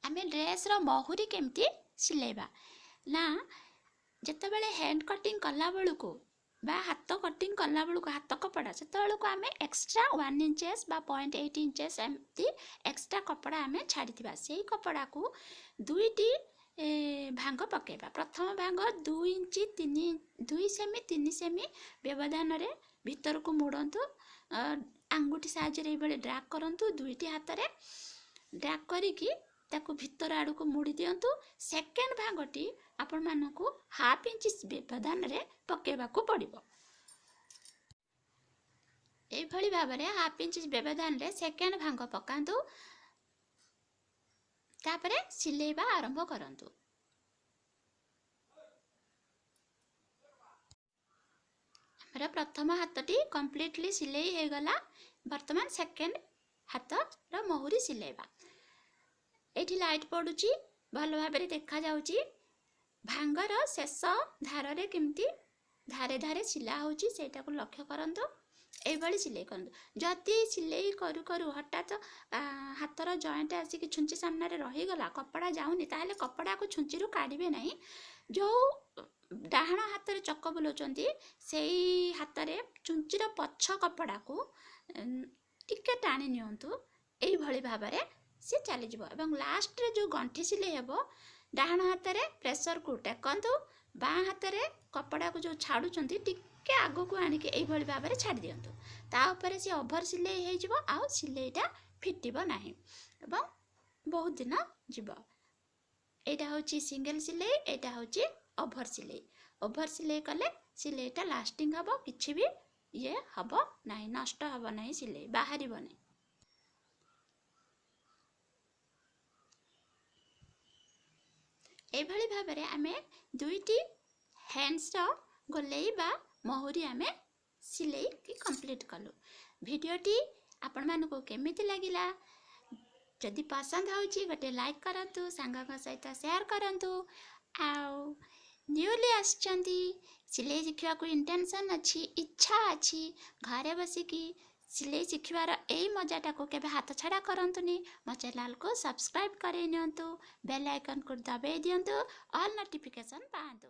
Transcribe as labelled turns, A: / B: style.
A: आमे ड्रेस रो महुरी केमती सिलेबा ना जेतेबेले हैंड कटिंग कला बेलू बा हाथ कटिंग कला बेलू हाथ कपड़ा से आम एक्सट्रा 1 इंचेस बा 0.8 इंचेस एमती एक्सट्रा कपड़ा आम छाड़ी से कपड़ा को दुईटी भांग पकेबा। प्रथम भांग 2 इंची 2 सेमी 3 सेमी व्यवधान रे भीतर को मोड़ंतु आंगुठी साहाय्य रे ड्रैग करंतु दुईटी हाथ रे ड्रैग करिकी ताको भीतर आड़ को मोड़ी दियंतु। सेकेंड भांगटी आपण मानकु 1/2 इंच व्यवधान रे पकेबा को पड़िबो। ए भली भाबरे 1/2 इंच व्यवधान रे सेकेंड भांग पकांतु तापरे सिलेबा आरंभ करंतु। हमरा प्रथम हाथटी कंप्लीटली सिलाई हे गला। वर्तमान सेकेंड हाथ रो महुरी सिलेबा एठी लाइट पड़ुची भल भाव देखा जाउची। भांगर शेष धार रे केमती धारे धारे सिला होची सेटा को लक्ष्य करंतु। ए भली सिलाई करंतु। जति सिलाई करू करू हठात हाथर जॉइंट आसिक छुंची सामने रे रही गला कपड़ा जाउनी ताले कपड़ा को छुंची रु काढिबे नाही। जो डाहाण हाथ रे चक्क बुलोचंती सेई हाथ रे छुंची रो पछ कपड़ा को टिके टाणी नियंतु। एई भली भाबरे सी चली जीवो एवं लास्ट रे जो गंठी सिले हेबो डाहाण हाथ रे प्रेशर को टेकंतु बाँ हाथ रे कपड़ा को जो छाड़ुचंती टिके आगो को आनी के एई भली भाबरे छाड़ी दियंतु। ता ऊपर सी ओभर सिले हे जीवो आ सिलेटा फिटिबो नाही एवं बहुत दिन जीवो। एटा होची सिंगल सिले एटा होची ओभर सिले। ओभर सिले कले सिलेटा लास्टिंग हबो किछि भी ये हबो नाही नष्ट हबो नाही सिले बाहरिबो नाही। एभली भाबरे आमे दुईटी हैंड्स रो गोलेई बा महुरी आमे सिलाई की कंप्लीट कलु। वीडियोटी आपण मानको केमिति लागिला जदि पसंद होची गोटे लाइक करंतु सांगा सहित शेयर करंतु। आउ न्यूली आछंती सिलाई शिखिबा को इंटेंशन अछि इच्छा अछि घरे बसिकी सिलाई शिखिबार एई मजाटा को केबे हाथ छड़ा करंतुनी। मो चैनल को सब्सक्राइब करे नियंतु बेल आइकन को दबाई दियंतु ऑल नोटिफिकेशन पांतु।